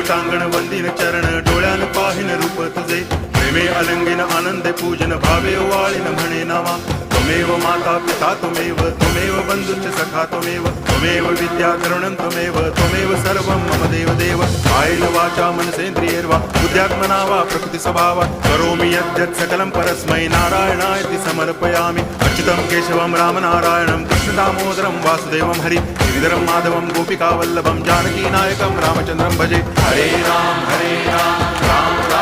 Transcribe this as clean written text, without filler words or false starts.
टांगण वंदिन चरण डोळ्यान पाहिन रूप तुझे प्रेमे अलंगिन आनंदे पूजन भावे वाळीन म्हणे नावा त्वमेव माता पिता त्वमेव बंधुश्च सखा त्वमेव विद्या करुणं त्वमेव सर्वं मम देव कायेन वाचा मनसेन्द्रियैर्वा बुद्ध्यात्मना वा प्रकृति स्वभावात् करोमि यद्यत् सकलं परस्मै नारायणायति समर्पयामि अच्युतं केशवं रामनारायणं कृष्णदामोदरं वासुदेवं हरि गिरिधरं माधवं गोपिकावल्लभं जानकीनायकं रामचन्द्रं भजे हरे राम राम राम